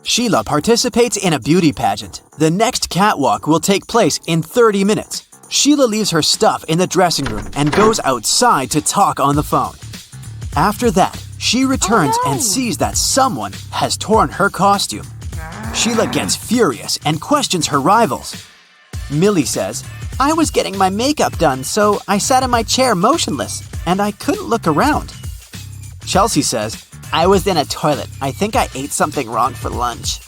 Sheila participates in a beauty pageant. The next catwalk will take place in 30 minutes. Sheila leaves her stuff in the dressing room and goes outside to talk on the phone. After that, she returns and sees that someone has torn her costume. Sheila gets furious and questions her rivals. Millie says, "I was getting my makeup done, so I sat in my chair motionless, and I couldn't look around." Chelsea says, "I was in a toilet. I think I ate something wrong for lunch."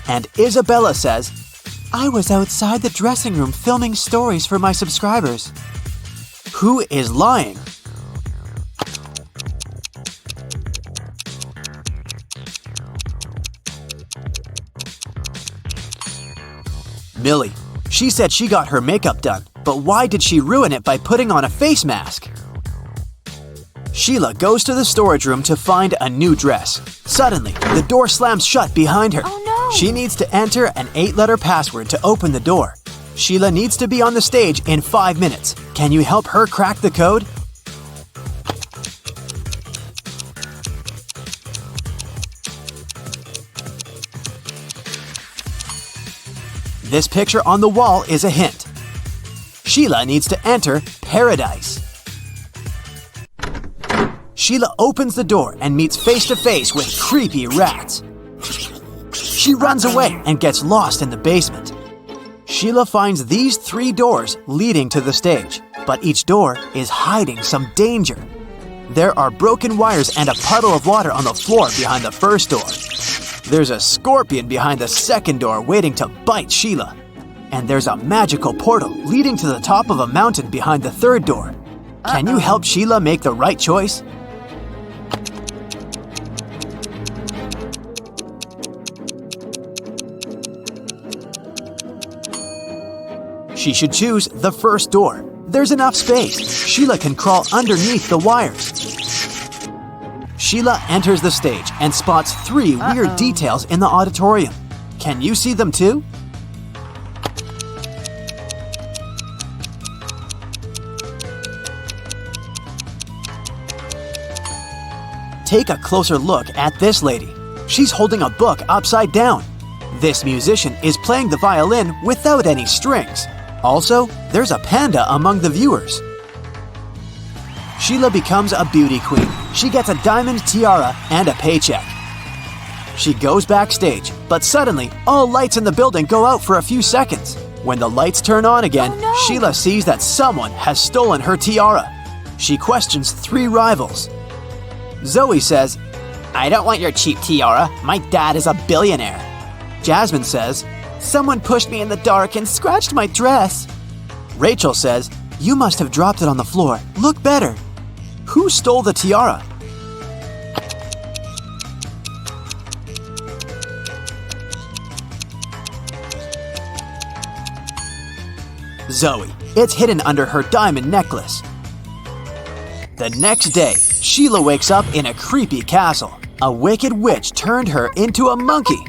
And Isabella says, "I was outside the dressing room filming stories for my subscribers." Who is lying? Millie. She said she got her makeup done, but why did she ruin it by putting on a face mask? Sheila goes to the storage room to find a new dress. Suddenly, the door slams shut behind her. Oh no! She needs to enter an 8-letter password to open the door. Sheila needs to be on the stage in 5 minutes. Can you help her crack the code? This picture on the wall is a hint. Sheila needs to enter paradise. Sheila opens the door and meets face-to-face with creepy rats. She runs away and gets lost in the basement. Sheila finds these 3 doors leading to the stage, but each door is hiding some danger. There are broken wires and a puddle of water on the floor behind the first door. There's a scorpion behind the second door waiting to bite Sheila. And there's a magical portal leading to the top of a mountain behind the third door. Can you help Sheila make the right choice? She should choose the first door. There's enough space. Sheila can crawl underneath the wires. Sheila enters the stage and spots 3 weird details in the auditorium. Can you see them too? Take a closer look at this lady. She's holding a book upside down. This musician is playing the violin without any strings. Also, there's a panda among the viewers. Sheila becomes a beauty queen. She gets a diamond tiara and a paycheck. She goes backstage, but suddenly, all lights in the building go out for a few seconds. When the lights turn on again, Sheila sees that someone has stolen her tiara. She questions 3 rivals. Zoe says, "I don't want your cheap tiara. My dad is a billionaire." Jasmine says, "Someone pushed me in the dark and scratched my dress." Rachel says, "You must have dropped it on the floor. Look better." Who stole the tiara? Zoe. It's hidden under her diamond necklace. The next day, Sheila wakes up in a creepy castle. A wicked witch turned her into a monkey.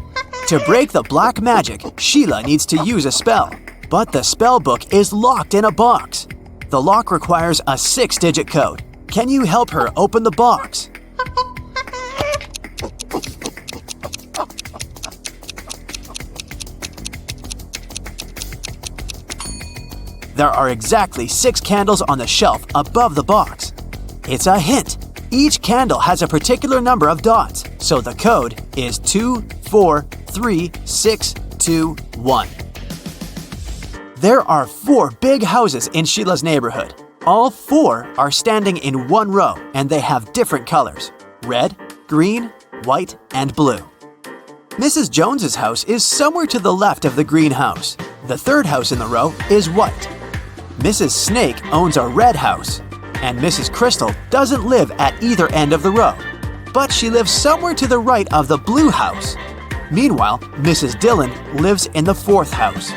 To break the black magic, Sheila needs to use a spell. But the spell book is locked in a box. The lock requires a 6-digit code. Can you help her open the box? There are exactly 6 candles on the shelf above the box. It's a hint. Each candle has a particular number of dots, so the code is 24361. There are 4 big houses in Sheila's neighborhood. All 4 are standing in one row, and they have different colors: red, green, white, and blue. Mrs. Jones's house is somewhere to the left of the green house. The third house in the row is white. Mrs. Snake owns a red house, and Mrs. Crystal doesn't live at either end of the row, but she lives somewhere to the right of the blue house. Meanwhile, Mrs. Dillon lives in the 4th house.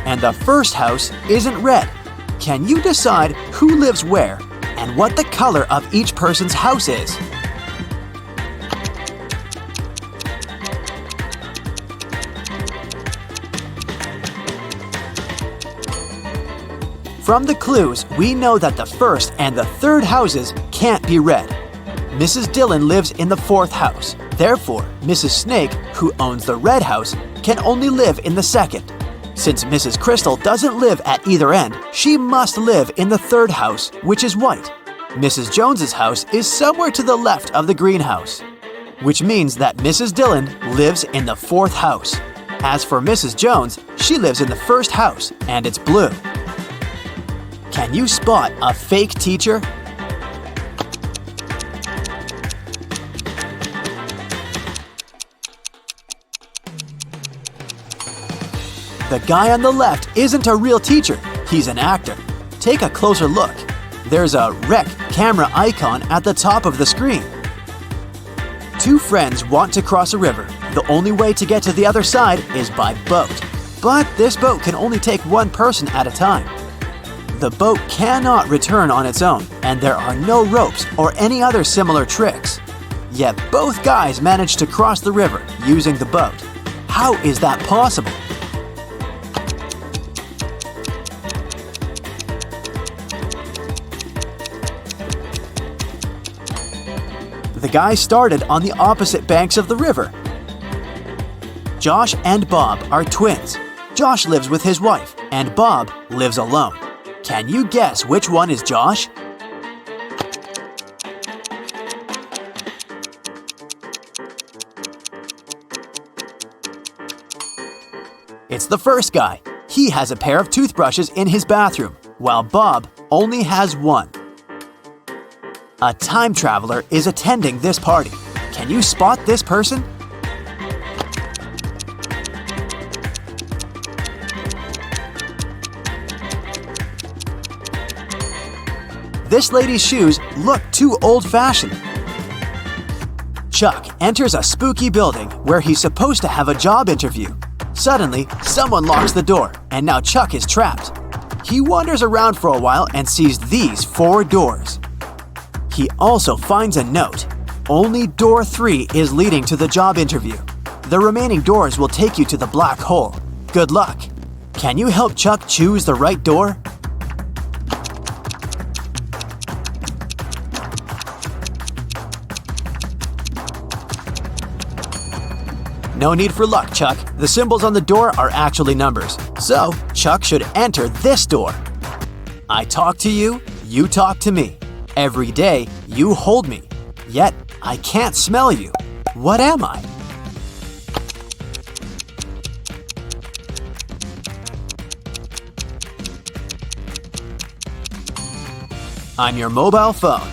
And the first house isn't red. Can you decide who lives where and what the color of each person's house is? From the clues, we know that the first and the third houses can't be red. Mrs. Dillon lives in the 4th house. Therefore, Mrs. Snake, who owns the red house, can only live in the second. Since Mrs. Crystal doesn't live at either end, she must live in the third house, which is white. Mrs. Jones's house is somewhere to the left of the greenhouse, which means that Mrs. Dillon lives in the fourth house. As for Mrs. Jones, she lives in the first house, and it's blue. Can you spot a fake teacher? The guy on the left isn't a real teacher, he's an actor. Take a closer look. There's a rec camera icon at the top of the screen. Two friends want to cross a river. The only way to get to the other side is by boat. But this boat can only take one person at a time. The boat cannot return on its own, and there are no ropes or any other similar tricks. Yet both guys manage to cross the river using the boat. How is that possible? The guys started on the opposite banks of the river. Josh and Bob are twins. Josh lives with his wife, and Bob lives alone. Can you guess which one is Josh? It's the first guy. He has a pair of toothbrushes in his bathroom, while Bob only has one. A time traveler is attending this party. Can you spot this person? This lady's shoes look too old-fashioned. Chuck enters a spooky building where he's supposed to have a job interview. Suddenly, someone locks the door, and now Chuck is trapped. He wanders around for a while and sees these 4 doors. He also finds a note. Only door 3 is leading to the job interview. The remaining doors will take you to the black hole. Good luck. Can you help Chuck choose the right door? No need for luck, Chuck. The symbols on the door are actually numbers. So, Chuck should enter this door. I talk to you, you talk to me. Every day, you hold me. Yet, I can't smell you. What am I? I'm your mobile phone.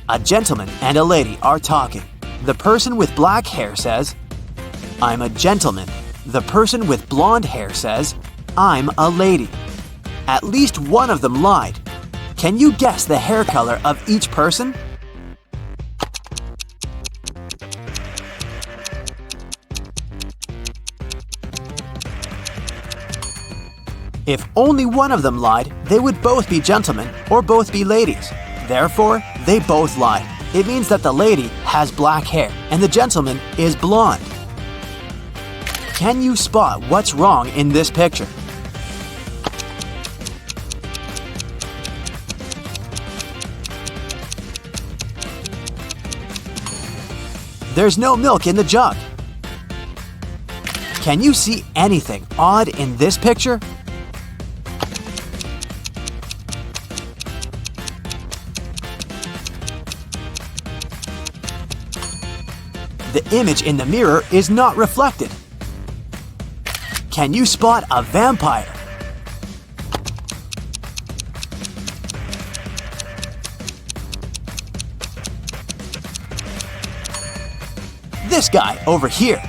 A gentleman and a lady are talking. The person with black hair says, I'm a gentleman. The person with blonde hair says, I'm a lady. At least one of them lied. Can you guess the hair color of each person? If only one of them lied, they would both be gentlemen or both be ladies. Therefore, they both lied. It means that the lady has black hair and the gentleman is blonde. Can you spot what's wrong in this picture? There's no milk in the jug. Can you see anything odd in this picture? The image in the mirror is not reflected. Can you spot a vampire? This guy over here.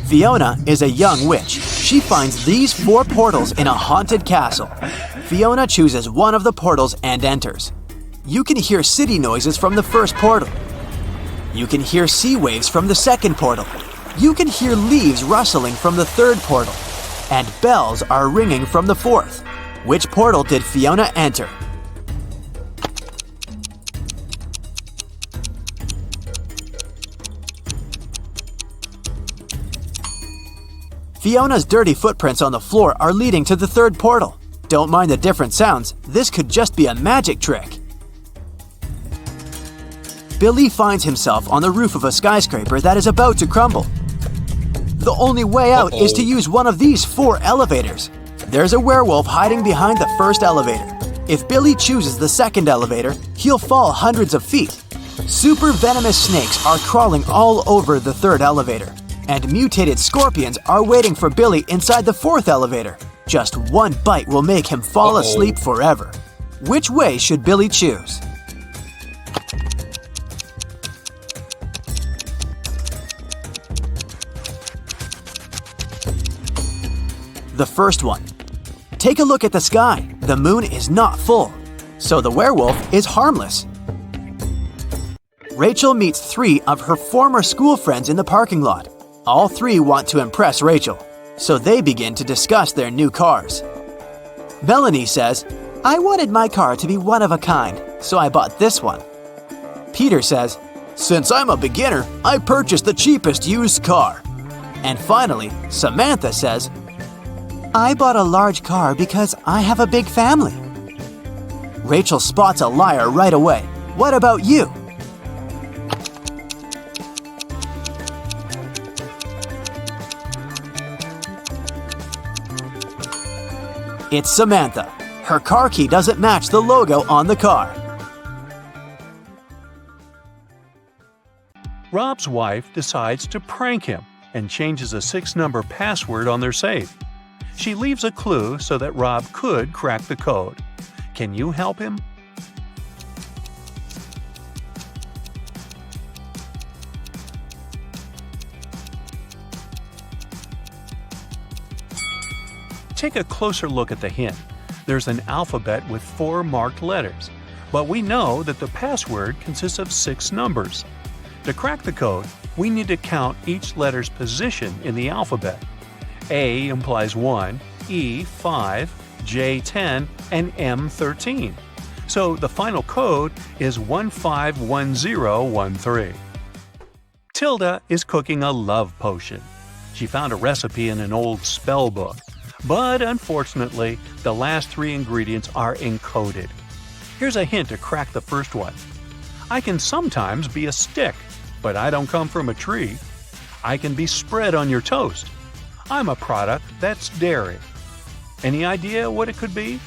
Fiona is a young witch. She finds these 4 portals in a haunted castle. Fiona chooses one of the portals and enters. You can hear city noises from the first portal. You can hear sea waves from the second portal. You can hear leaves rustling from the third portal. And bells are ringing from the fourth. Which portal did Fiona enter? Fiona's dirty footprints on the floor are leading to the third portal. Don't mind the different sounds. This could just be a magic trick. Billy finds himself on the roof of a skyscraper that is about to crumble. The only way out is to use one of these 4 elevators. There's a werewolf hiding behind the first elevator. If Billy chooses the second elevator, he'll fall hundreds of feet. Super venomous snakes are crawling all over the third elevator, and mutated scorpions are waiting for Billy inside the fourth elevator. Just one bite will make him fall asleep forever. Which way should Billy choose? The first one. Take a look at the sky. The moon is not full, so the werewolf is harmless. Rachel meets 3 of her former school friends in the parking lot. All 3 want to impress Rachel, so they begin to discuss their new cars. Melanie says, "I wanted my car to be one of a kind, so I bought this one." Peter says, "Since I'm a beginner, I purchased the cheapest used car." And finally, Samantha says, "I bought a large car because I have a big family." Rachel spots a liar right away. What about you? It's Samantha. Her car key doesn't match the logo on the car. Rob's wife decides to prank him and changes a 6-number password on their safe. She leaves a clue so that Rob could crack the code. Can you help him? Take a closer look at the hint. There's an alphabet with 4 marked letters, but we know that the password consists of 6 numbers. To crack the code, we need to count each letter's position in the alphabet. A implies 1, E 5, J 10, and M 13. So the final code is 151013. Tilda is cooking a love potion. She found a recipe in an old spell book. But unfortunately, the last 3 ingredients are encoded. Here's a hint to crack the first one. I can sometimes be a stick, but I don't come from a tree. I can be spread on your toast. I'm a product that's dairy. Any idea what it could be?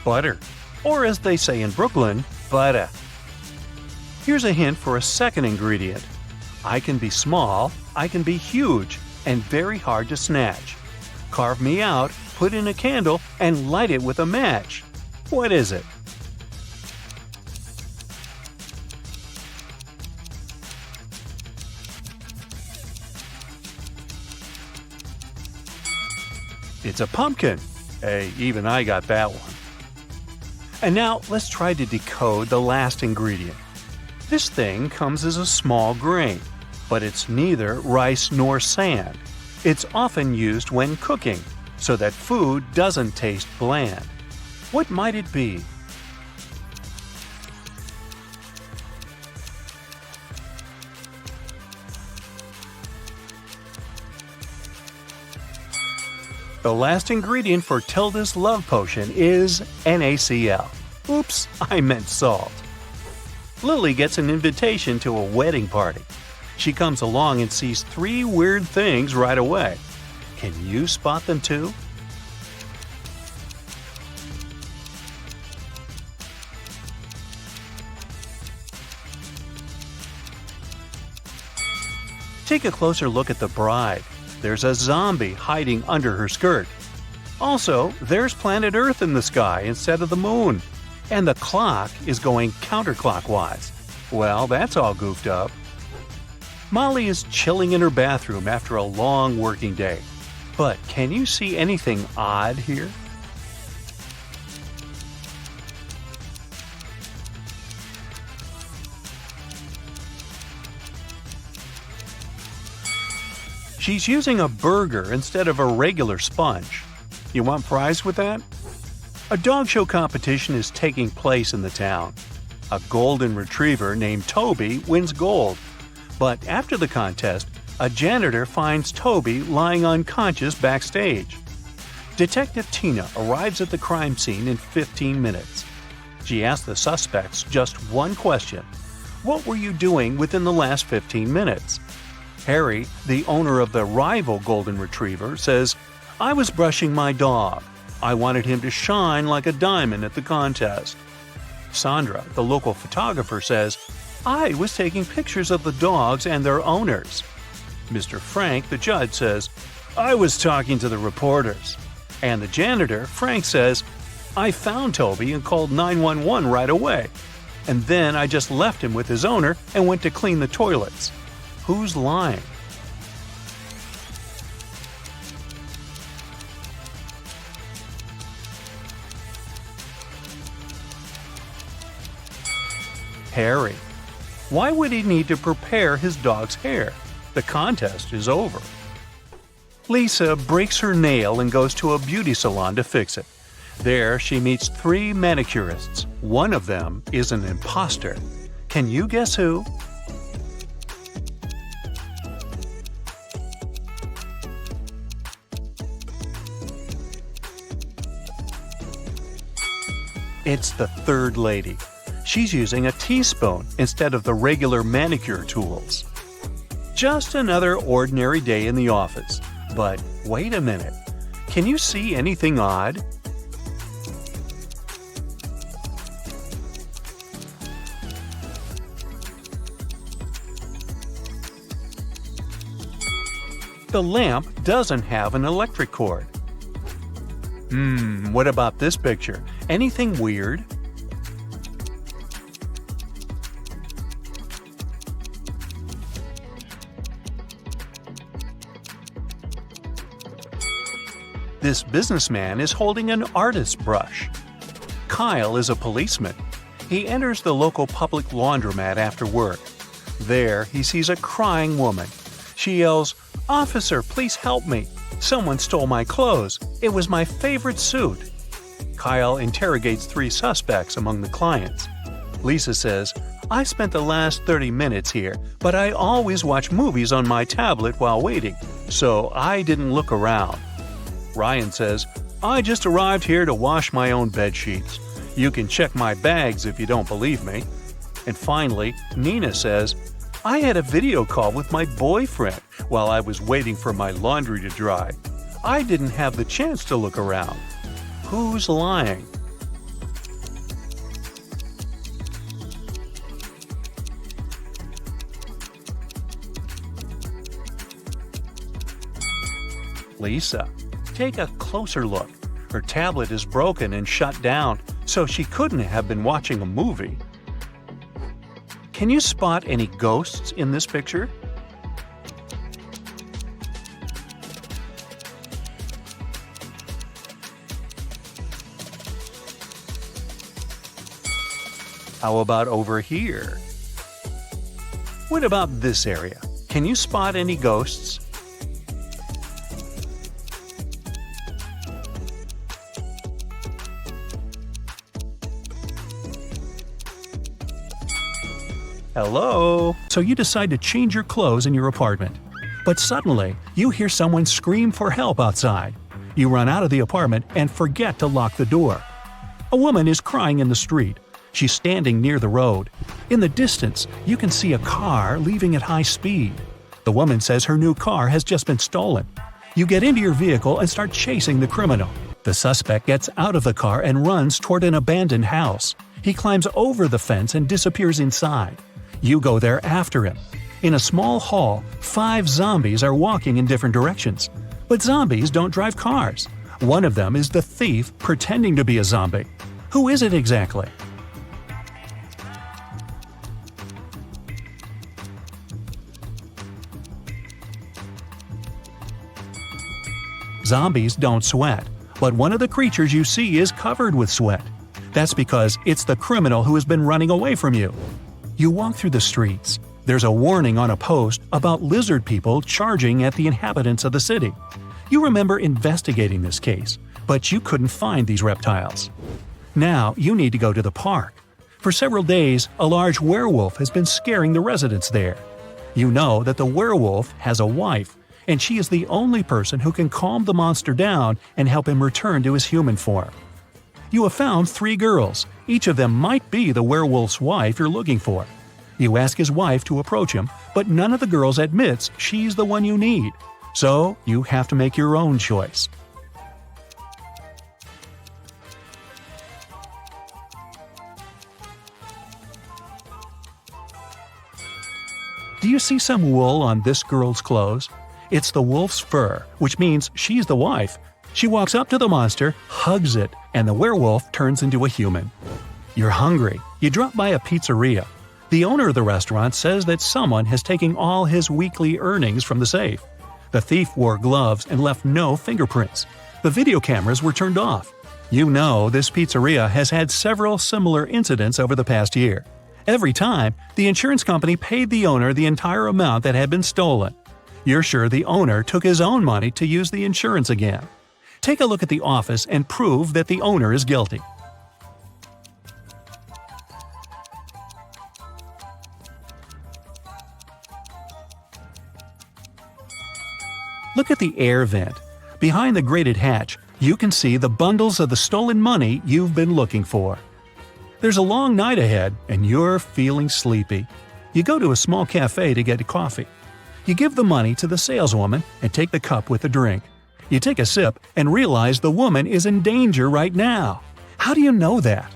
Butter. Or as they say in Brooklyn, butter. Here's a hint for a second ingredient. I can be small, I can be huge, and very hard to snatch. Carve me out, put in a candle, and light it with a match. What is it? It's a pumpkin. Hey, even I got that one. And now let's try to decode the last ingredient. This thing comes as a small grain, but it's neither rice nor sand. It's often used when cooking, so that food doesn't taste bland. What might it be? The last ingredient for Tilda's love potion is NaCl. Oops, I meant salt. Lily gets an invitation to a wedding party. She comes along and sees 3 weird things right away. Can you spot them too? Take a closer look at the bride. There's a zombie hiding under her skirt. Also, there's planet Earth in the sky instead of the moon. And the clock is going counterclockwise. Well, that's all goofed up. Molly is chilling in her bathroom after a long working day. But can you see anything odd here? She's using a burger instead of a regular sponge. You want fries with that? A dog show competition is taking place in the town. A golden retriever named Toby wins gold. But after the contest, A janitor finds Toby lying unconscious backstage. Detective Tina arrives at the crime scene in 15 minutes. She asks the suspects just one question. What were you doing within the last 15 minutes? Harry, the owner of the rival golden retriever, says, I was brushing my dog. I wanted him to shine like a diamond at the contest. Sandra, the local photographer, says, I was taking pictures of the dogs and their owners. Mr. Frank, the judge, says, I was talking to the reporters. And the janitor, Frank, says, I found Toby and called 911 right away. And then I just left him with his owner and went to clean the toilets. Who's lying? Harry. Why would he need to prepare his dog's hair? The contest is over. Lisa breaks her nail and goes to a beauty salon to fix it. There, she meets 3 manicurists. One of them is an impostor. Can you guess who? It's the third lady. She's using a teaspoon instead of the regular manicure tools. Just another ordinary day in the office. But wait a minute. Can you see anything odd? The lamp doesn't have an electric cord. What about this picture? Anything weird? This businessman is holding an artist's brush. Kyle is a policeman. He enters the local public laundromat after work. There, he sees a crying woman. She yells, "Officer, please help me. Someone stole my clothes. It was my favorite suit." Kyle interrogates 3 suspects among the clients. Lisa says, "I spent the last 30 minutes here, but I always watch movies on my tablet while waiting, so I didn't look around." Ryan says, "I just arrived here to wash my own bed sheets. You can check my bags if you don't believe me." And finally, Nina says, "I had a video call with my boyfriend while I was waiting for my laundry to dry. I didn't have the chance to look around." Who's lying? Lisa. Take a closer look. Her tablet is broken and shut down, so she couldn't have been watching a movie. Can you spot any ghosts in this picture? How about over here? What about this area? Can you spot any ghosts? Hello? So you decide to change your clothes in your apartment. But suddenly, you hear someone scream for help outside. You run out of the apartment and forget to lock the door. A woman is crying in the street. She's standing near the road. In the distance, you can see a car leaving at high speed. The woman says her new car has just been stolen. You get into your vehicle and start chasing the criminal. The suspect gets out of the car and runs toward an abandoned house. He climbs over the fence and disappears inside. You go there after him. In a small hall, 5 zombies are walking in different directions. But zombies don't drive cars. One of them is the thief pretending to be a zombie. Who is it exactly? Zombies don't sweat, but one of the creatures you see is covered with sweat. That's because it's the criminal who has been running away from you. You walk through the streets. There's a warning on a post about lizard people charging at the inhabitants of the city. You remember investigating this case, but you couldn't find these reptiles. Now you need to go to the park. For several days, a large werewolf has been scaring the residents there. You know that the werewolf has a wife, and she is the only person who can calm the monster down and help him return to his human form. You have found 3 girls. Each of them might be the werewolf's wife you're looking for. You ask his wife to approach him, but none of the girls admits she's the one you need. So you have to make your own choice. Do you see some wool on this girl's clothes? It's the wolf's fur, which means she's the wife. She walks up to the monster, hugs it, and the werewolf turns into a human. You're hungry. You drop by a pizzeria. The owner of the restaurant says that someone has taken all his weekly earnings from the safe. The thief wore gloves and left no fingerprints. The video cameras were turned off. You know this pizzeria has had several similar incidents over the past year. Every time, the insurance company paid the owner the entire amount that had been stolen. You're sure the owner took his own money to use the insurance again. Take a look at the office and prove that the owner is guilty. Look at the air vent. Behind the grated hatch, you can see the bundles of the stolen money you've been looking for. There's a long night ahead, and you're feeling sleepy. You go to a small cafe to get coffee. You give the money to the saleswoman and take the cup with the drink. You take a sip and realize the woman is in danger right now. How do you know that?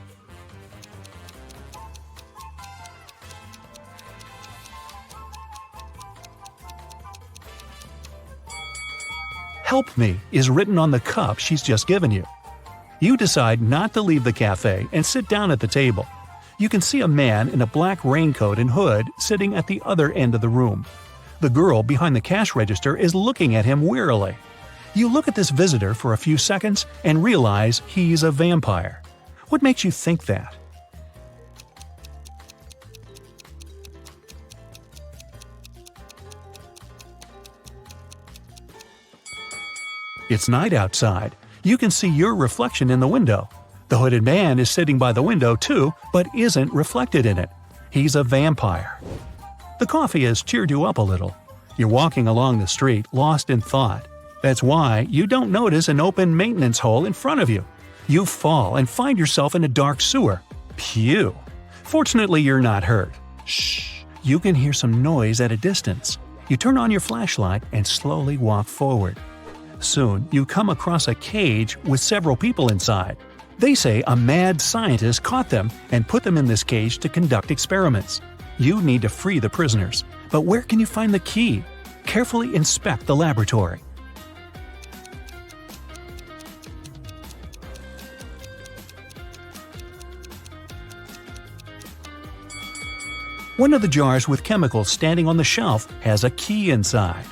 "Help me" is written on the cup she's just given you. You decide not to leave the cafe and sit down at the table. You can see a man in a black raincoat and hood sitting at the other end of the room. The girl behind the cash register is looking at him wearily. You look at this visitor for a few seconds and realize he's a vampire. What makes you think that? It's night outside. You can see your reflection in the window. The hooded man is sitting by the window too, but isn't reflected in it. He's a vampire. The coffee has cheered you up a little. You're walking along the street, lost in thought. That's why you don't notice an open maintenance hole in front of you. You fall and find yourself in a dark sewer. Phew! Fortunately, you're not hurt. Shh! You can hear some noise at a distance. You turn on your flashlight and slowly walk forward. Soon, you come across a cage with several people inside. They say a mad scientist caught them and put them in this cage to conduct experiments. You need to free the prisoners. But where can you find the key? Carefully inspect the laboratory. One of the jars with chemicals standing on the shelf has a key inside.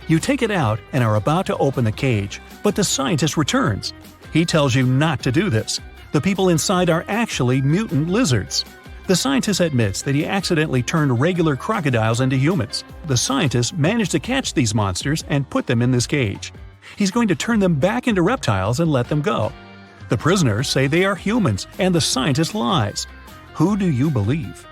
You take it out and are about to open the cage, but the scientist returns. He tells you not to do this. The people inside are actually mutant lizards. The scientist admits that he accidentally turned regular crocodiles into humans. The scientist managed to catch these monsters and put them in this cage. He's going to turn them back into reptiles and let them go. The prisoners say they are humans, and the scientist lies. Who do you believe?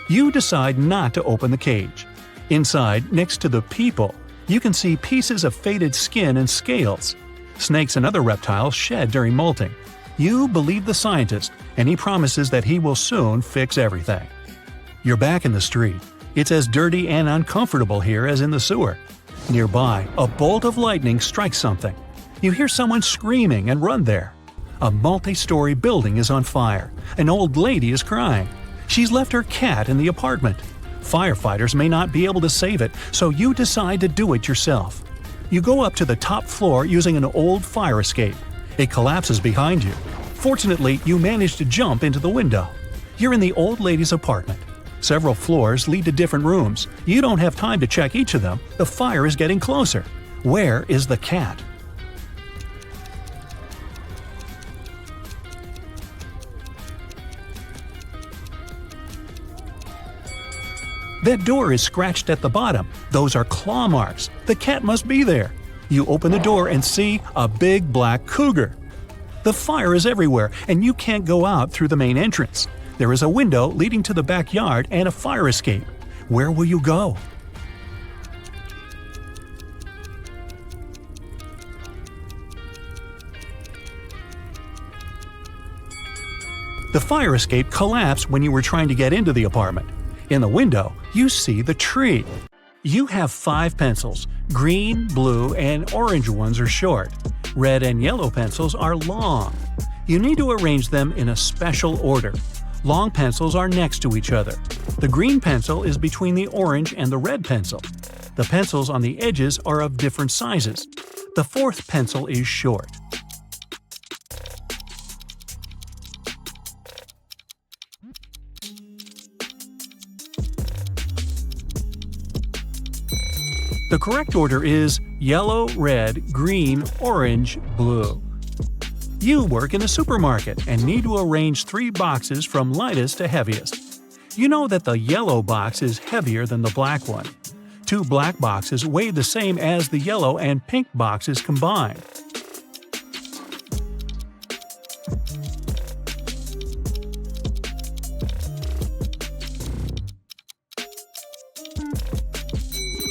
You decide not to open the cage. Inside, next to the people, you can see pieces of faded skin and scales. Snakes and other reptiles shed during molting. You believe the scientist, and he promises that he will soon fix everything. You're back in the street. It's as dirty and uncomfortable here as in the sewer. Nearby, a bolt of lightning strikes something. You hear someone screaming and run there. A multi-story building is on fire. An old lady is crying. She's left her cat in the apartment. Firefighters may not be able to save it, so you decide to do it yourself. You go up to the top floor using an old fire escape. It collapses behind you. Fortunately, you manage to jump into the window. You're in the old lady's apartment. Several floors lead to different rooms. You don't have time to check each of them. The fire is getting closer. Where is the cat? That door is scratched at the bottom. Those are claw marks. The cat must be there. You open the door and see a big black cougar. The fire is everywhere, and you can't go out through the main entrance. There is a window leading to the backyard and a fire escape. Where will you go? The fire escape collapsed when you were trying to get into the apartment. In the window, you see the tree. You have 5 pencils. Green, blue, and orange ones are short. Red and yellow pencils are long. You need to arrange them in a special order. Long pencils are next to each other. The green pencil is between the orange and the red pencil. The pencils on the edges are of different sizes. The 4th pencil is short. The correct order is yellow, red, green, orange, blue. You work in a supermarket and need to arrange 3 boxes from lightest to heaviest. You know that the yellow box is heavier than the black one. 2 black boxes weigh the same as the yellow and pink boxes combined.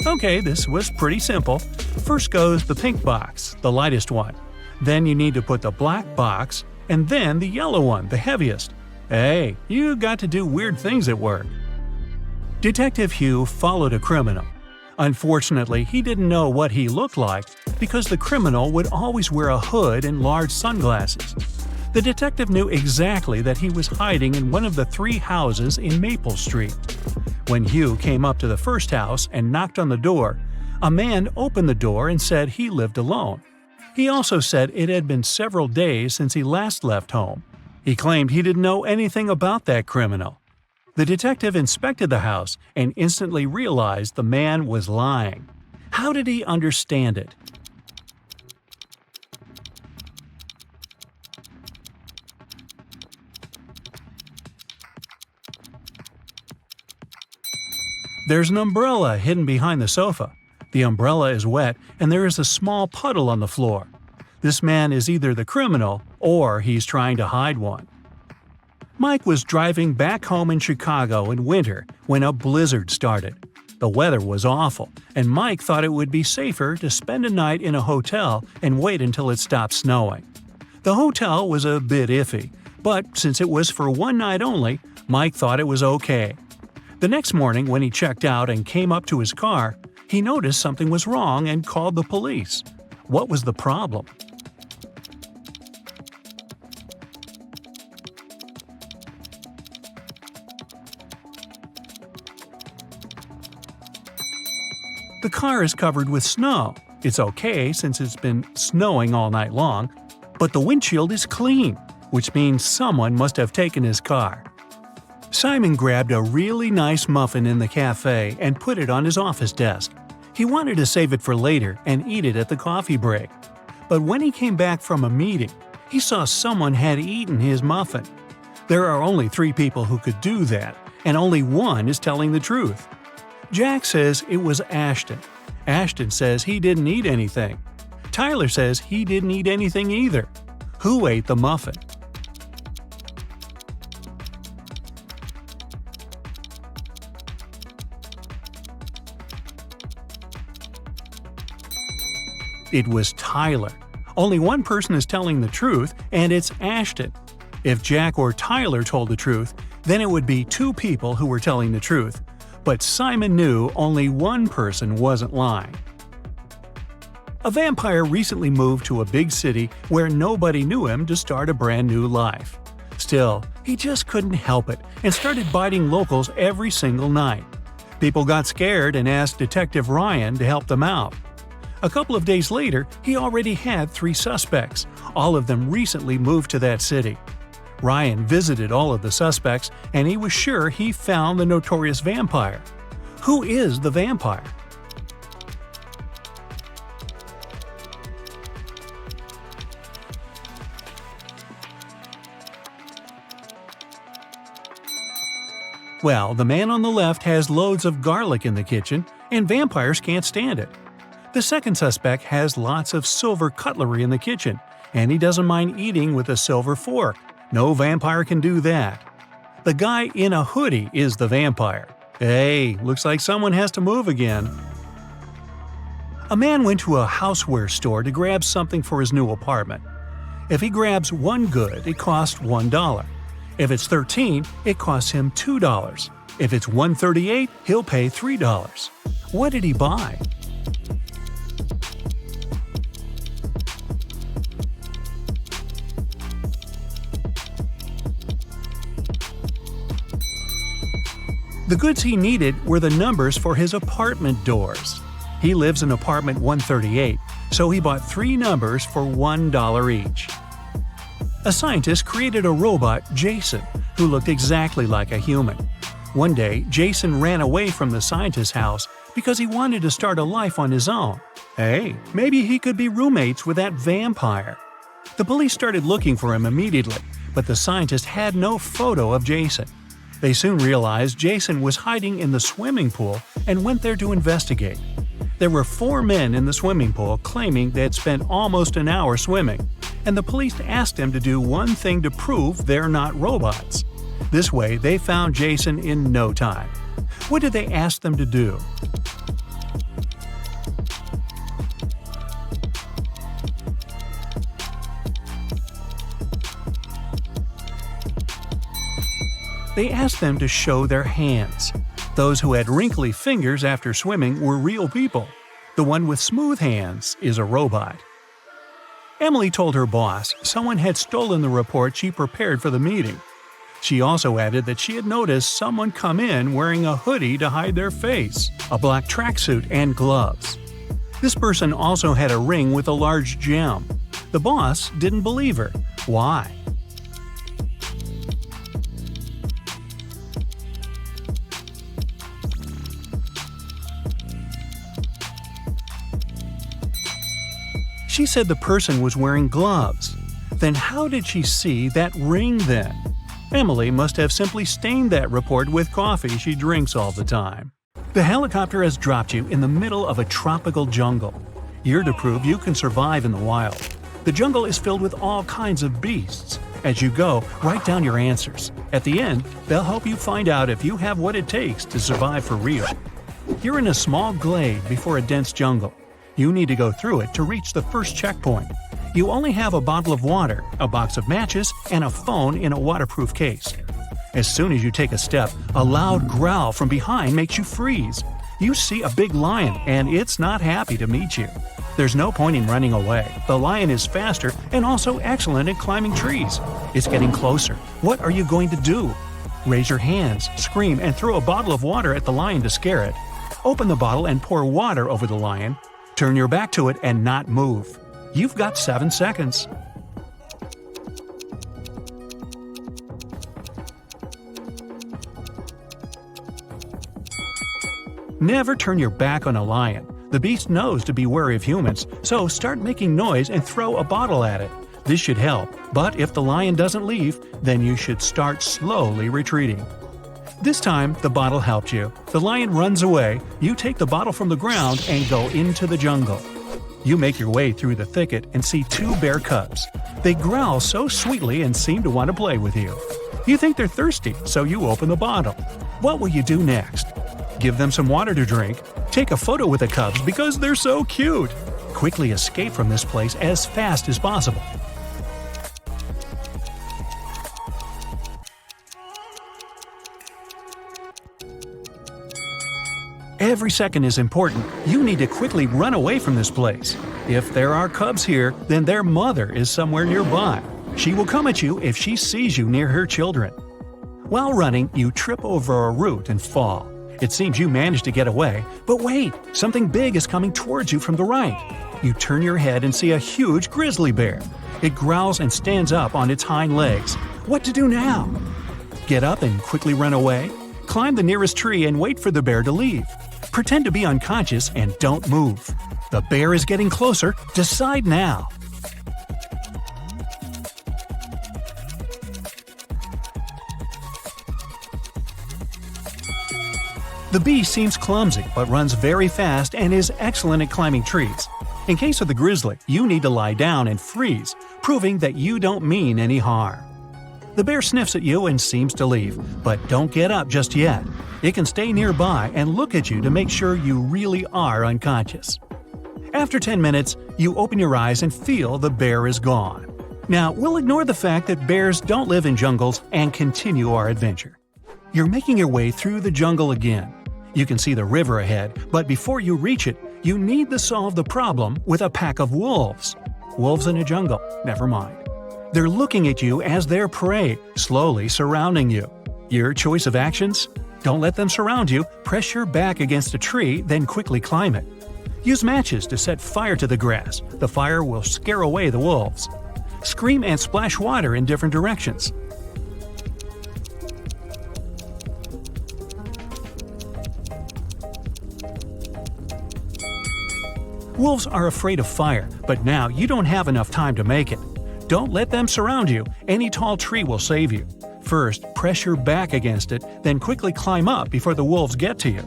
Okay, this was pretty simple. First goes the pink box, the lightest one. Then you need to put the black box, and then the yellow one, the heaviest. Hey, you got to do weird things at work. Detective Hugh followed a criminal. Unfortunately, he didn't know what he looked like because the criminal would always wear a hood and large sunglasses. The detective knew exactly that he was hiding in one of the 3 houses in Maple Street. When Hugh came up to the first house and knocked on the door, a man opened the door and said he lived alone. He also said it had been several days since he last left home. He claimed he didn't know anything about that criminal. The detective inspected the house and instantly realized the man was lying. How did he understand it? There's an umbrella hidden behind the sofa. The umbrella is wet and there is a small puddle on the floor. This man is either the criminal or he's trying to hide one. Mike was driving back home in Chicago in winter when a blizzard started. The weather was awful, and Mike thought it would be safer to spend a night in a hotel and wait until it stopped snowing. The hotel was a bit iffy, but since it was for one night only, Mike thought it was okay. The next morning when he checked out and came up to his car, he noticed something was wrong and called the police. What was the problem? The car is covered with snow. It's okay since it's been snowing all night long, but the windshield is clean, which means someone must have taken his car. Simon grabbed a really nice muffin in the cafe and put it on his office desk. He wanted to save it for later and eat it at the coffee break. But when he came back from a meeting, he saw someone had eaten his muffin. There are only 3 people who could do that, and only one is telling the truth. Jack says it was Ashton. Ashton says he didn't eat anything. Tyler says he didn't eat anything either. Who ate the muffin? It was Tyler. Only one person is telling the truth, and it's Ashton. If Jack or Tyler told the truth, then it would be 2 people who were telling the truth. But Simon knew only one person wasn't lying. A vampire recently moved to a big city where nobody knew him to start a brand new life. Still, he just couldn't help it and started biting locals every single night. People got scared and asked Detective Ryan to help them out. A couple of days later, he already had 3 suspects. All of them recently moved to that city. Ryan visited all of the suspects, and he was sure he found the notorious vampire. Who is the vampire? Well, the man on the left has loads of garlic in the kitchen, and vampires can't stand it. The second suspect has lots of silver cutlery in the kitchen, and he doesn't mind eating with a silver fork. No vampire can do that. The guy in a hoodie is the vampire. Hey, looks like someone has to move again. A man went to a houseware store to grab something for his new apartment. If he grabs one good, it costs $1. If it's 13, it costs him $2. If it's 138, he'll pay $3. What did he buy? The goods he needed were the numbers for his apartment doors. He lives in apartment 138, so he bought 3 numbers for $1 each. A scientist created a robot, Jason, who looked exactly like a human. One day, Jason ran away from the scientist's house because he wanted to start a life on his own. Hey, maybe he could be roommates with that vampire. The police started looking for him immediately, but the scientist had no photo of Jason. They soon realized Jason was hiding in the swimming pool and went there to investigate. There were 4 men in the swimming pool claiming they had spent almost an hour swimming, and the police asked them to do one thing to prove they're not robots. This way, they found Jason in no time. What did they ask them to do? They asked them to show their hands. Those who had wrinkly fingers after swimming were real people. The one with smooth hands is a robot. Emily told her boss someone had stolen the report she prepared for the meeting. She also added that she had noticed someone come in wearing a hoodie to hide their face, a black tracksuit, and gloves. This person also had a ring with a large gem. The boss didn't believe her. Why? She said the person was wearing gloves. Then how did she see that ring then? Emily must have simply stained that report with coffee she drinks all the time. The helicopter has dropped you in the middle of a tropical jungle. You're to prove you can survive in the wild. The jungle is filled with all kinds of beasts. As you go, write down your answers. At the end, they'll help you find out if you have what it takes to survive for real. You're in a small glade before a dense jungle. You need to go through it to reach the first checkpoint. You only have a bottle of water, a box of matches, and a phone in a waterproof case. As soon as you take a step, a loud growl from behind makes you freeze. You see a big lion, and it's not happy to meet you. There's no point in running away. The lion is faster and also excellent at climbing trees. It's getting closer. What are you going to do? Raise your hands, scream, and throw a bottle of water at the lion to scare it. Open the bottle and pour water over the lion. Turn your back to it and not move. You've got 7 seconds. Never turn your back on a lion. The beast knows to be wary of humans, so start making noise and throw a bottle at it. This should help, but if the lion doesn't leave, then you should start slowly retreating. This time, the bottle helped you. The lion runs away, you take the bottle from the ground and go into the jungle. You make your way through the thicket and see 2 bear cubs. They growl so sweetly and seem to want to play with you. You think they're thirsty, so you open the bottle. What will you do next? Give them some water to drink. Take a photo with the cubs because they're so cute. Quickly escape from this place as fast as possible. Every second is important. You need to quickly run away from this place. If there are cubs here, then their mother is somewhere nearby. She will come at you if she sees you near her children. While running, you trip over a root and fall. It seems you managed to get away, but wait, something big is coming towards you from the right. You turn your head and see a huge grizzly bear. It growls and stands up on its hind legs. What to do now? Get up and quickly run away? Climb the nearest tree and wait for the bear to leave. Pretend to be unconscious and don't move. The bear is getting closer. Decide now. The bee seems clumsy but runs very fast and is excellent at climbing trees. In case of the grizzly, you need to lie down and freeze, proving that you don't mean any harm. The bear sniffs at you and seems to leave, but don't get up just yet. It can stay nearby and look at you to make sure you really are unconscious. After 10 minutes, you open your eyes and feel the bear is gone. Now, we'll ignore the fact that bears don't live in jungles and continue our adventure. You're making your way through the jungle again. You can see the river ahead, but before you reach it, you need to solve the problem with a pack of wolves. Wolves in a jungle, never mind. They're looking at you as their prey, slowly surrounding you. Your choice of actions? Don't let them surround you, press your back against a tree, then quickly climb it. Use matches to set fire to the grass. The fire will scare away the wolves. Scream and splash water in different directions. Wolves are afraid of fire, but now you don't have enough time to make it. Don't let them surround you. Any tall tree will save you. First, press your back against it, then quickly climb up before the wolves get to you.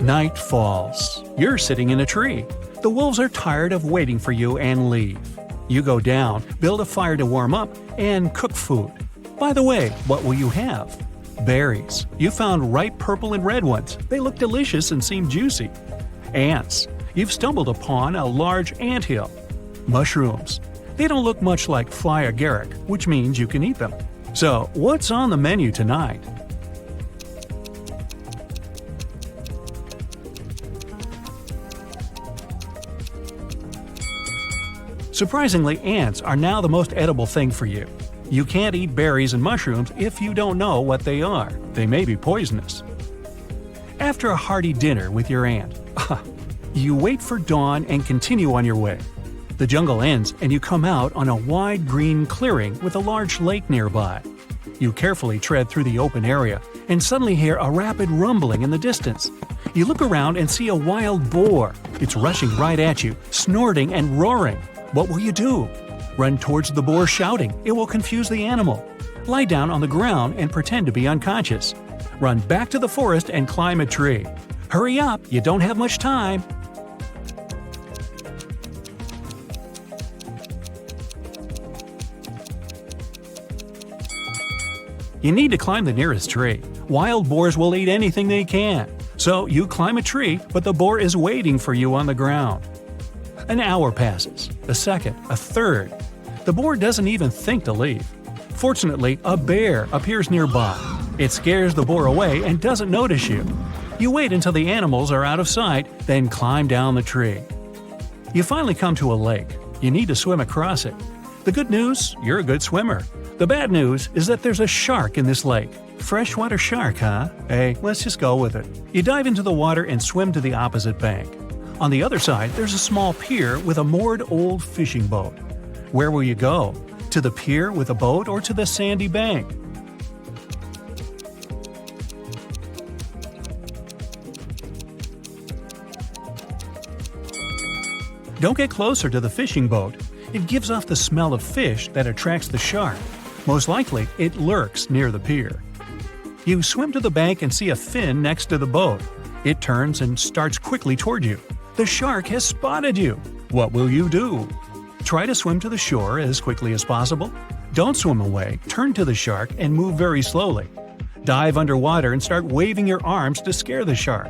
Night falls. You're sitting in a tree. The wolves are tired of waiting for you and leave. You go down, build a fire to warm up, and cook food. By the way, what will you have? Berries. You found ripe purple and red ones. They look delicious and seem juicy. Ants. You've stumbled upon a large anthill. Mushrooms. They don't look much like fly agaric, which means you can eat them. So, what's on the menu tonight? Surprisingly, ants are now the most edible thing for you. You can't eat berries and mushrooms if you don't know what they are. They may be poisonous. After a hearty dinner with your aunt, you wait for dawn and continue on your way. The jungle ends and you come out on a wide green clearing with a large lake nearby. You carefully tread through the open area and suddenly hear a rapid rumbling in the distance. You look around and see a wild boar. It's rushing right at you, snorting and roaring. What will you do? Run towards the boar shouting. It will confuse the animal. Lie down on the ground and pretend to be unconscious. Run back to the forest and climb a tree. Hurry up, you don't have much time. You need to climb the nearest tree. Wild boars will eat anything they can. So you climb a tree, but the boar is waiting for you on the ground. An hour passes, a second, a third. The boar doesn't even think to leave. Fortunately, a bear appears nearby. It scares the boar away and doesn't notice you. You wait until the animals are out of sight, then climb down the tree. You finally come to a lake. You need to swim across it. The good news, you're a good swimmer. The bad news is that there's a shark in this lake. Freshwater shark, huh? Hey, let's just go with it. You dive into the water and swim to the opposite bank. On the other side, there's a small pier with a moored old fishing boat. Where will you go? To the pier with a boat or to the sandy bank? Don't get closer to the fishing boat. It gives off the smell of fish that attracts the shark. Most likely, it lurks near the pier. You swim to the bank and see a fin next to the boat. It turns and starts quickly toward you. The shark has spotted you. What will you do? Try to swim to the shore as quickly as possible. Don't swim away, turn to the shark and move very slowly. Dive underwater and start waving your arms to scare the shark.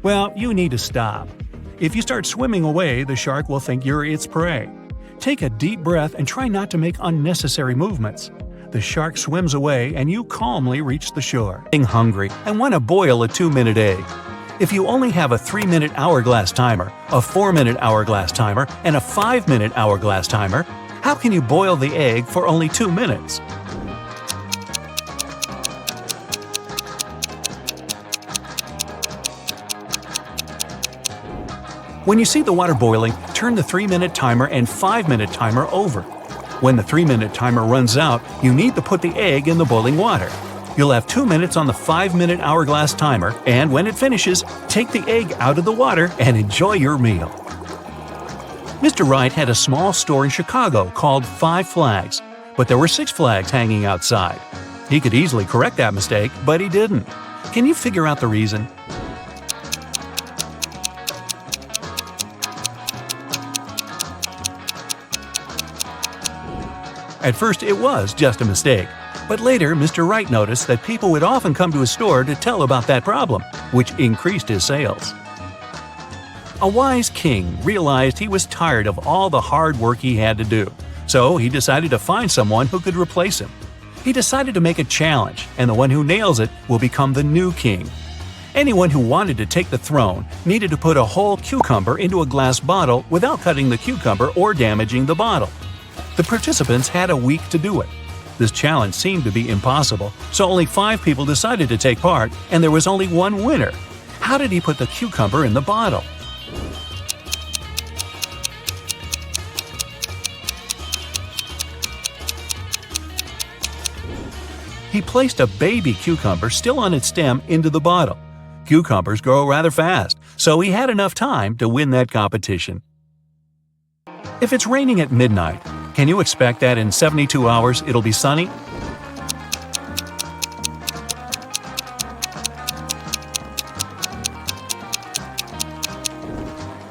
Well, you need to stop. If you start swimming away, the shark will think you're its prey. Take a deep breath and try not to make unnecessary movements. The shark swims away and you calmly reach the shore. Being hungry and want to boil a 2-minute egg. If you only have a 3-minute hourglass timer, a 4-minute hourglass timer, and a 5-minute hourglass timer, how can you boil the egg for only 2 minutes? When you see the water boiling, turn the 3-minute timer and 5-minute timer over. When the 3-minute timer runs out, you need to put the egg in the boiling water. You'll have 2 minutes on the 5-minute hourglass timer, and when it finishes, take the egg out of the water and enjoy your meal. Mr. Wright had a small store in Chicago called Five Flags, but there were 6 flags hanging outside. He could easily correct that mistake, but he didn't. Can you figure out the reason? At first, it was just a mistake, but later Mr. Wright noticed that people would often come to his store to tell about that problem, which increased his sales. A wise king realized he was tired of all the hard work he had to do, so he decided to find someone who could replace him. He decided to make a challenge, and the one who nails it will become the new king. Anyone who wanted to take the throne needed to put a whole cucumber into a glass bottle without cutting the cucumber or damaging the bottle. The participants had a week to do it. This challenge seemed to be impossible, so only 5 people decided to take part, and there was only one winner. How did he put the cucumber in the bottle? He placed a baby cucumber still on its stem into the bottle. Cucumbers grow rather fast, so he had enough time to win that competition. If it's raining at midnight, can you expect that in 72 hours it'll be sunny?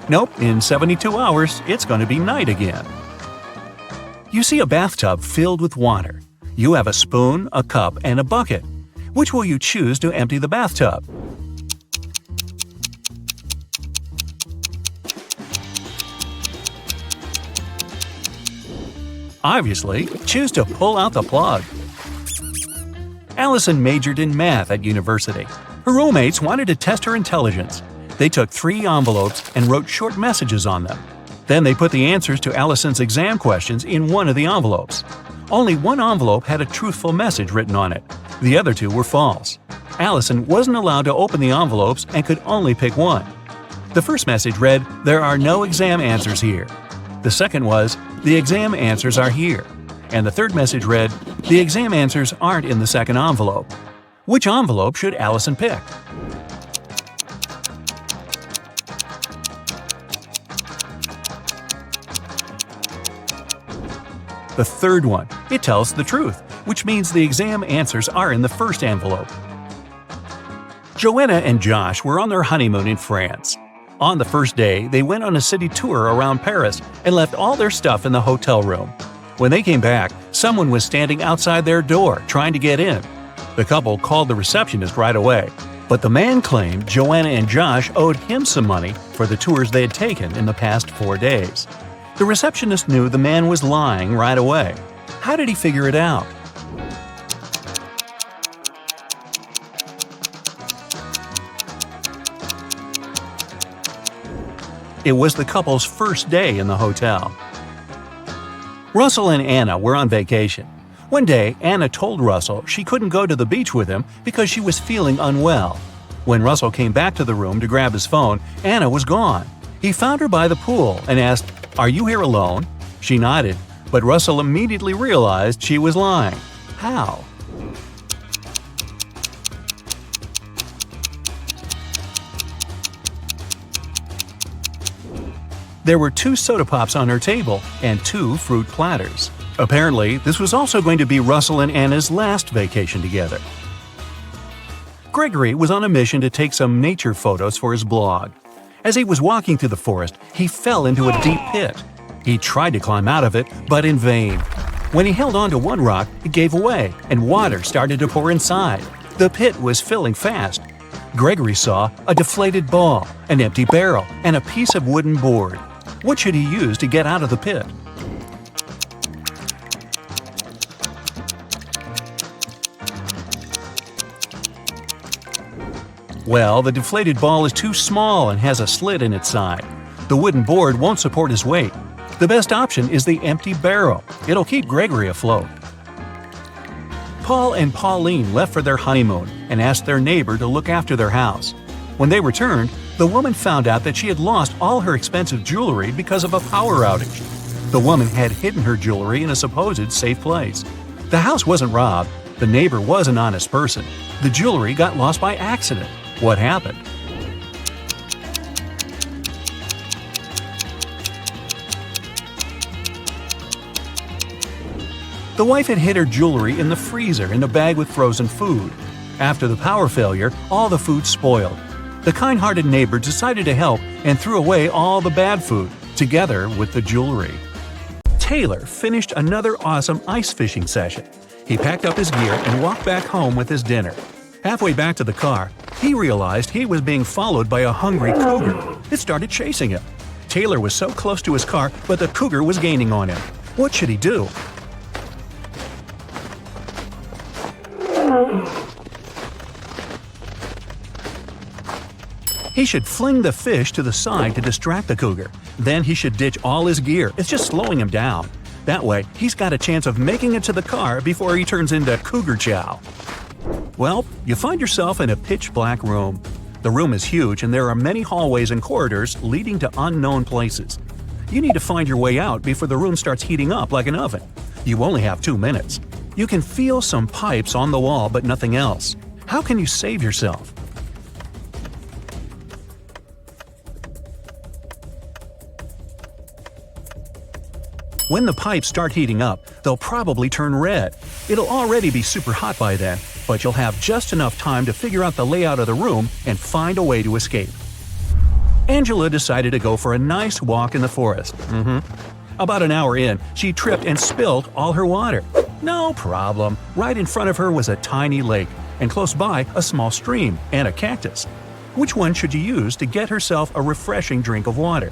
Nope, in 72 hours it's going to be night again. You see a bathtub filled with water. You have a spoon, a cup, and a bucket. Which will you choose to empty the bathtub? Obviously, choose to pull out the plug. Allison majored in math at university. Her roommates wanted to test her intelligence. They took 3 envelopes and wrote short messages on them. Then they put the answers to Allison's exam questions in one of the envelopes. Only one envelope had a truthful message written on it. The other 2 were false. Allison wasn't allowed to open the envelopes and could only pick one. The first message read, "There are no exam answers here." The second was, "The exam answers are here." And the third message read, "The exam answers aren't in the second envelope." Which envelope should Allison pick? The third one. It tells the truth, which means the exam answers are in the first envelope. Joanna and Josh were on their honeymoon in France. On the first day, they went on a city tour around Paris and left all their stuff in the hotel room. When they came back, someone was standing outside their door trying to get in. The couple called the receptionist right away, but the man claimed Joanna and Josh owed him some money for the tours they had taken in the past 4 days. The receptionist knew the man was lying right away. How did he figure it out? It was the couple's first day in the hotel. Russell and Anna were on vacation. One day, Anna told Russell she couldn't go to the beach with him because she was feeling unwell. When Russell came back to the room to grab his phone, Anna was gone. He found her by the pool and asked, "Are you here alone?" She nodded, but Russell immediately realized she was lying. How? There were 2 soda pops on her table and 2 fruit platters. Apparently, this was also going to be Russell and Anna's last vacation together. Gregory was on a mission to take some nature photos for his blog. As he was walking through the forest, he fell into a deep pit. He tried to climb out of it, but in vain. When he held onto one rock, it gave away, and water started to pour inside. The pit was filling fast. Gregory saw a deflated ball, an empty barrel, and a piece of wooden board. What should he use to get out of the pit? Well, the deflated ball is too small and has a slit in its side. The wooden board won't support his weight. The best option is the empty barrel. It'll keep Gregory afloat. Paul and Pauline left for their honeymoon and asked their neighbor to look after their house. When they returned, the woman found out that she had lost all her expensive jewelry because of a power outage. The woman had hidden her jewelry in a supposed safe place. The house wasn't robbed. The neighbor was an honest person. The jewelry got lost by accident. What happened? The wife had hid her jewelry in the freezer in a bag with frozen food. After the power failure, all the food spoiled. The kind-hearted neighbor decided to help and threw away all the bad food, together with the jewelry. Taylor finished another awesome ice fishing session. He packed up his gear and walked back home with his dinner. Halfway back to the car, he realized he was being followed by a hungry cougar. It started chasing him. Taylor was so close to his car, but the cougar was gaining on him. What should he do? He should fling the fish to the side to distract the cougar. Then he should ditch all his gear. It's just slowing him down. That way, he's got a chance of making it to the car before he turns into cougar chow. Well, you find yourself in a pitch-black room. The room is huge and there are many hallways and corridors leading to unknown places. You need to find your way out before the room starts heating up like an oven. You only have 2 minutes. You can feel some pipes on the wall but nothing else. How can you save yourself? When the pipes start heating up, they'll probably turn red. It'll already be super hot by then, but you'll have just enough time to figure out the layout of the room and find a way to escape. Angela decided to go for a nice walk in the forest. About an hour in, she tripped and spilled all her water. No problem. Right in front of her was a tiny lake, and close by a small stream and a cactus. Which one should you use to get herself a refreshing drink of water?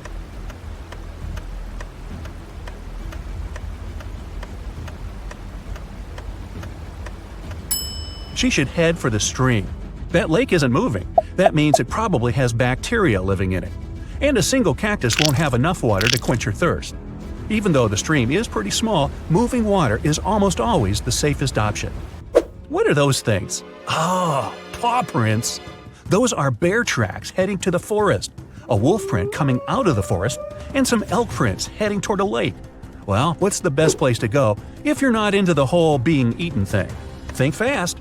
She should head for the stream. That lake isn't moving. That means it probably has bacteria living in it. And a single cactus won't have enough water to quench your thirst. Even though the stream is pretty small, moving water is almost always the safest option. What are those things? Oh, paw prints. Those are bear tracks heading to the forest, a wolf print coming out of the forest, and some elk prints heading toward a lake. Well, what's the best place to go if you're not into the whole being eaten thing? Think fast.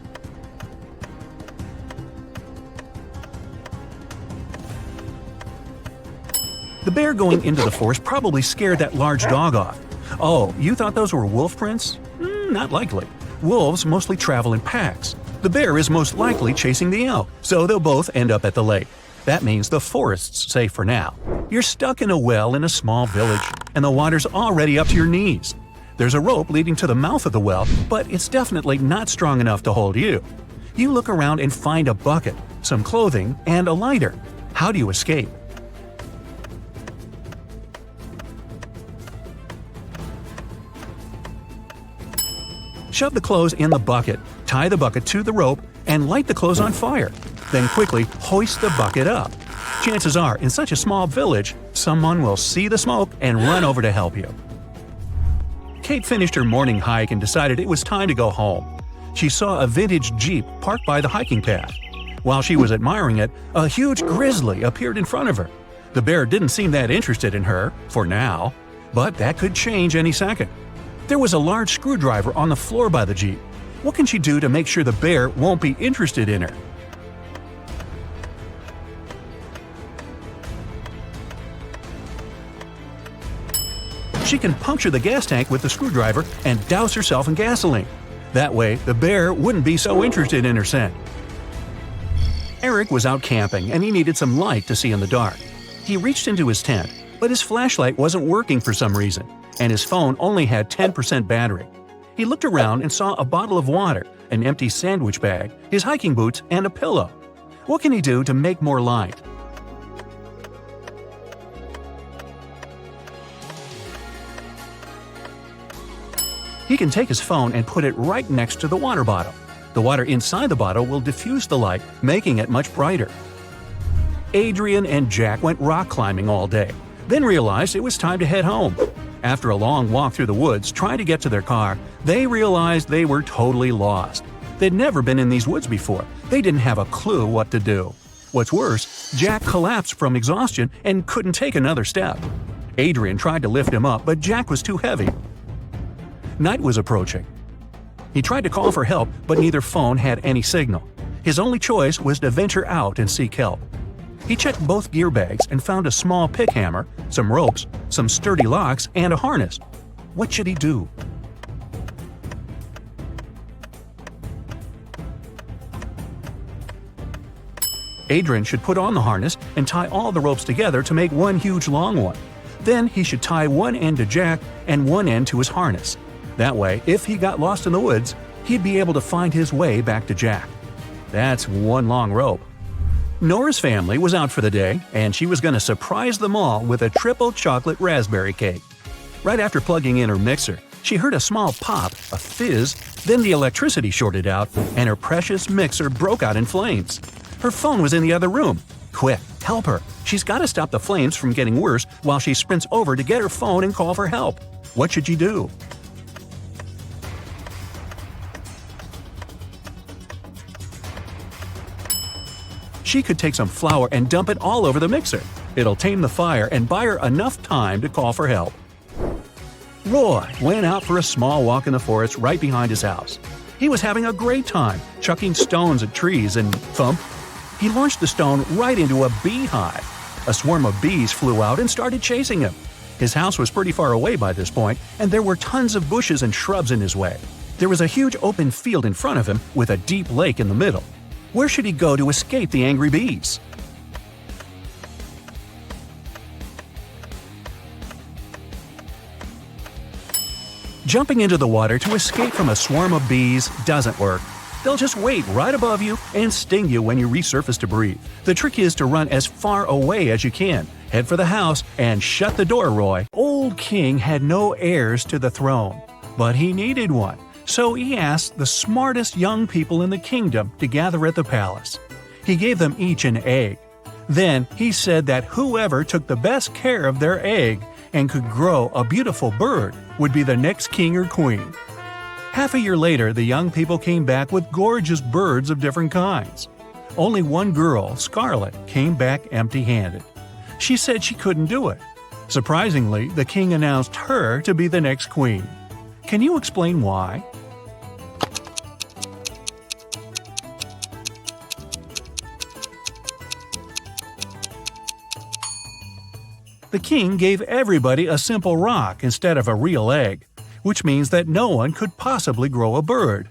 The bear going into the forest probably scared that large dog off. Oh, you thought those were wolf prints? Not likely. Wolves mostly travel in packs. The bear is most likely chasing the elk, so they'll both end up at the lake. That means the forest's safe for now. You're stuck in a well in a small village, and the water's already up to your knees. There's a rope leading to the mouth of the well, but it's definitely not strong enough to hold you. You look around and find a bucket, some clothing, and a lighter. How do you escape? Shove the clothes in the bucket, tie the bucket to the rope, and light the clothes on fire. Then quickly hoist the bucket up. Chances are, in such a small village, someone will see the smoke and run over to help you. Kate finished her morning hike and decided it was time to go home. She saw a vintage Jeep parked by the hiking path. While she was admiring it, a huge grizzly appeared in front of her. The bear didn't seem that interested in her, for now, but that could change any second. There was a large screwdriver on the floor by the Jeep. What can she do to make sure the bear won't be interested in her? She can puncture the gas tank with the screwdriver and douse herself in gasoline. That way, the bear wouldn't be so interested in her scent. Eric was out camping and he needed some light to see in the dark. He reached into his tent, but his flashlight wasn't working for some reason, and his phone only had 10% battery. He looked around and saw a bottle of water, an empty sandwich bag, his hiking boots, and a pillow. What can he do to make more light? He can take his phone and put it right next to the water bottle. The water inside the bottle will diffuse the light, making it much brighter. Adrian and Jack went rock climbing all day, then realized it was time to head home. After a long walk through the woods trying to get to their car, they realized they were totally lost. They'd never been in these woods before. They didn't have a clue what to do. What's worse, Jack collapsed from exhaustion and couldn't take another step. Adrian tried to lift him up, but Jack was too heavy. Night was approaching. He tried to call for help, but neither phone had any signal. His only choice was to venture out and seek help. He checked both gear bags and found a small pick hammer, some ropes, some sturdy locks, and a harness. What should he do? Adrian should put on the harness and tie all the ropes together to make one huge long one. Then he should tie one end to Jack and one end to his harness. That way, if he got lost in the woods, he'd be able to find his way back to Jack. That's one long rope. Nora's family was out for the day, and she was going to surprise them all with a triple chocolate raspberry cake. Right after plugging in her mixer, she heard a small pop, a fizz, then the electricity shorted out, and her precious mixer broke out in flames. Her phone was in the other room. Quick, help her. She's got to stop the flames from getting worse while she sprints over to get her phone and call for help. What should she do? She could take some flour and dump it all over the mixer. It'll tame the fire and buy her enough time to call for help. Roy went out for a small walk in the forest right behind his house. He was having a great time, chucking stones at trees and thump. He launched the stone right into a beehive. A swarm of bees flew out and started chasing him. His house was pretty far away by this point, and there were tons of bushes and shrubs in his way. There was a huge open field in front of him with a deep lake in the middle. Where should he go to escape the angry bees? Jumping into the water to escape from a swarm of bees doesn't work. They'll just wait right above you and sting you when you resurface to breathe. The trick is to run as far away as you can, head for the house, and shut the door, Roy. Old King had no heirs to the throne, but he needed one. So he asked the smartest young people in the kingdom to gather at the palace. He gave them each an egg. Then he said that whoever took the best care of their egg and could grow a beautiful bird would be the next king or queen. Half a year later, the young people came back with gorgeous birds of different kinds. Only one girl, Scarlet, came back empty-handed. She said she couldn't do it. Surprisingly, the king announced her to be the next queen. Can you explain why? The king gave everybody a simple rock instead of a real egg, which means that no one could possibly grow a bird.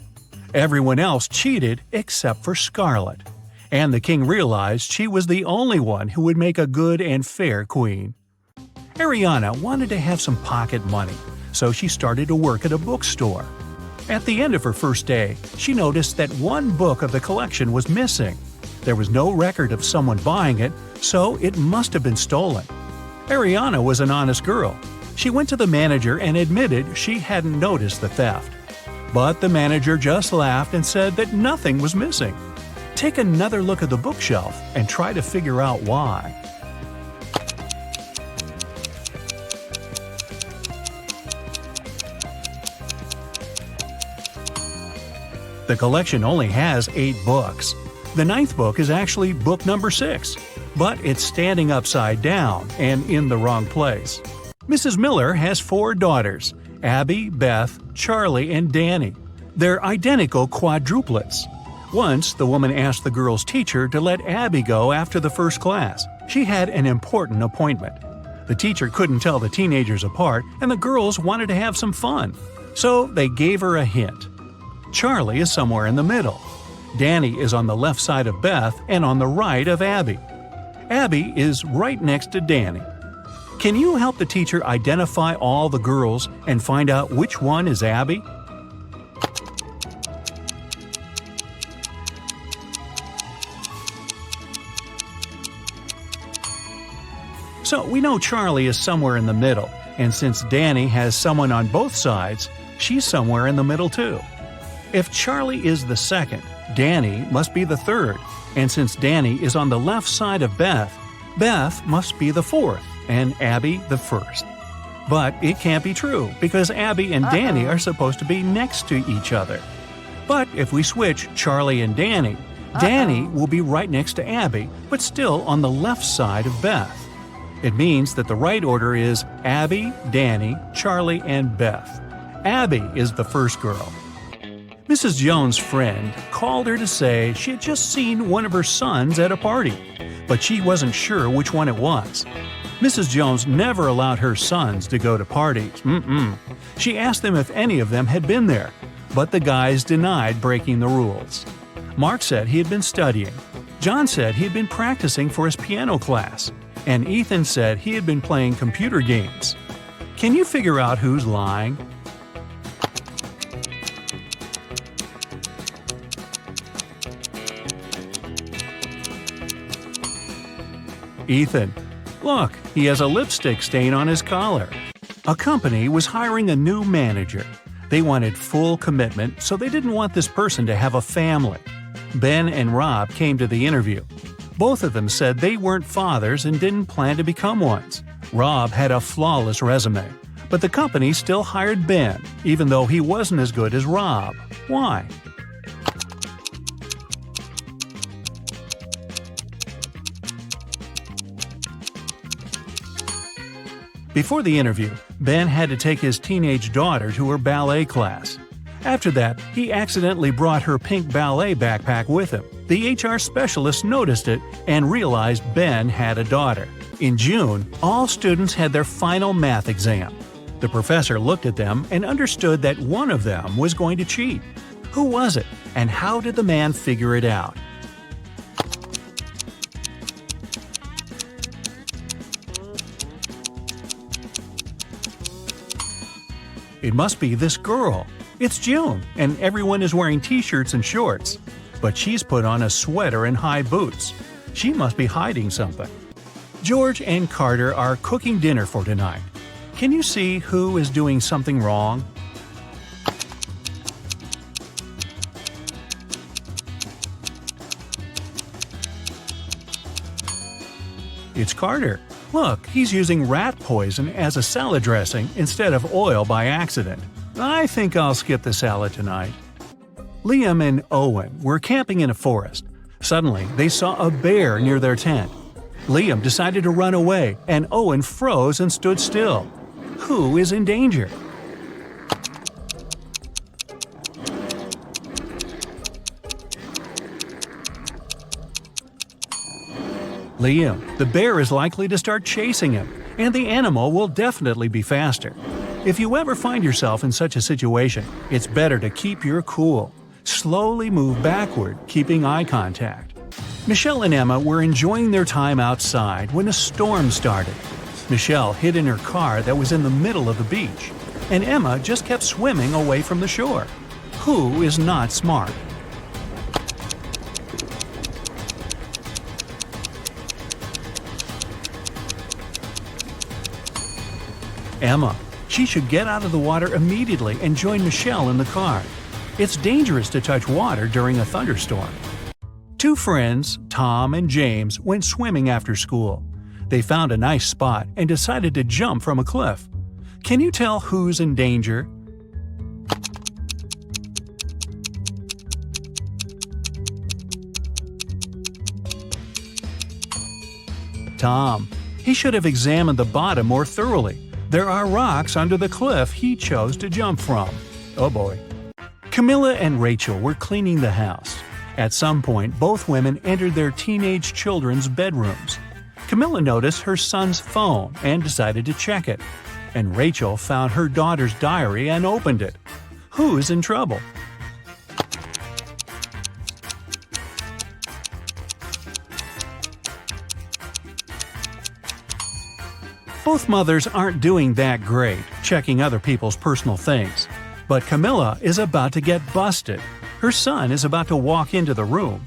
Everyone else cheated except for Scarlet, and the king realized she was the only one who would make a good and fair queen. Ariana wanted to have some pocket money, so she started to work at a bookstore. At the end of her first day, she noticed that one book of the collection was missing. There was no record of someone buying it, so it must have been stolen. Ariana was an honest girl. She went to the manager and admitted she hadn't noticed the theft. But the manager just laughed and said that nothing was missing. Take another look at the bookshelf and try to figure out why. The collection only has 8 books. The 9th book is actually book number 6, but it's standing upside down and in the wrong place. Mrs. Miller has 4 daughters, Abby, Beth, Charlie, and Danny. They're identical quadruplets. Once, the woman asked the girl's teacher to let Abby go after the first class. She had an important appointment. The teacher couldn't tell the teenagers apart, and the girls wanted to have some fun. So they gave her a hint. Charlie is somewhere in the middle. Danny is on the left side of Beth and on the right of Abby. Abby is right next to Danny. Can you help the teacher identify all the girls and find out which one is Abby? So we know Charlie is somewhere in the middle, and since Danny has someone on both sides, she's somewhere in the middle too. If Charlie is the second, Danny must be the third, and since Danny is on the left side of Beth, Beth must be the fourth, and Abby the first. But it can't be true, because Abby and Danny are supposed to be next to each other. But if we switch Charlie and Danny, Danny will be right next to Abby, but still on the left side of Beth. It means that the right order is Abby, Danny, Charlie, and Beth. Abby is the first girl. Mrs. Jones' friend called her to say she had just seen one of her sons at a party, but she wasn't sure which one it was. Mrs. Jones never allowed her sons to go to parties. She asked them if any of them had been there, but the guys denied breaking the rules. Mark said he had been studying. John said he had been practicing for his piano class, and Ethan said he had been playing computer games. Can you figure out who's lying? Ethan. Look, he has a lipstick stain on his collar. A company was hiring a new manager. They wanted full commitment, so they didn't want this person to have a family. Ben and Rob came to the interview. Both of them said they weren't fathers and didn't plan to become ones. Rob had a flawless resume, but the company still hired Ben, even though he wasn't as good as Rob. Why? Before the interview, Ben had to take his teenage daughter to her ballet class. After that, he accidentally brought her pink ballet backpack with him. The HR specialist noticed it and realized Ben had a daughter. In June, all students had their final math exam. The professor looked at them and understood that one of them was going to cheat. Who was it, and how did the man figure it out? It must be this girl. It's June, and everyone is wearing t-shirts and shorts. But she's put on a sweater and high boots. She must be hiding something. George and Carter are cooking dinner for tonight. Can you see who is doing something wrong? It's Carter. Look, he's using rat poison as a salad dressing instead of oil by accident. I think I'll skip the salad tonight. Liam and Owen were camping in a forest. Suddenly, they saw a bear near their tent. Liam decided to run away, and Owen froze and stood still. Who is in danger? Liam. The bear is likely to start chasing him, and the animal will definitely be faster. If you ever find yourself in such a situation, it's better to keep your cool. Slowly move backward, keeping eye contact. Michelle and Emma were enjoying their time outside when a storm started. Michelle hid in her car that was in the middle of the beach, and Emma just kept swimming away from the shore. Who is not smart? Emma. She should get out of the water immediately and join Michelle in the car. It's dangerous to touch water during a thunderstorm. Two friends, Tom and James, went swimming after school. They found a nice spot and decided to jump from a cliff. Can you tell who's in danger? Tom. He should have examined the bottom more thoroughly. There are rocks under the cliff he chose to jump from. Oh boy. Camilla and Rachel were cleaning the house. At some point, both women entered their teenage children's bedrooms. Camilla noticed her son's phone and decided to check it. And Rachel found her daughter's diary and opened it. Who's in trouble? Both mothers aren't doing that great, checking other people's personal things. But Camilla is about to get busted. Her son is about to walk into the room.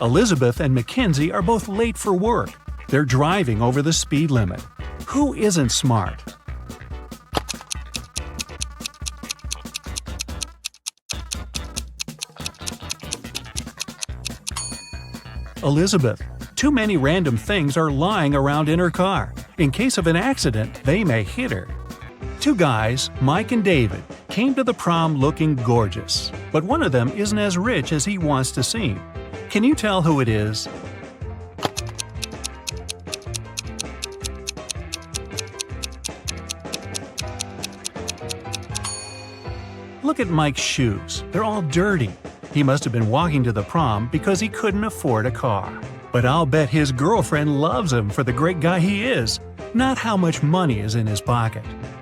Elizabeth and Mackenzie are both late for work. They're driving over the speed limit. Who isn't smart? Elizabeth. Too many random things are lying around in her car. In case of an accident, they may hit her. Two guys, Mike and David, came to the prom looking gorgeous, but one of them isn't as rich as he wants to seem. Can you tell who it is? Look at Mike's shoes. They're all dirty. He must have been walking to the prom because he couldn't afford a car. But I'll bet his girlfriend loves him for the great guy he is, not how much money is in his pocket.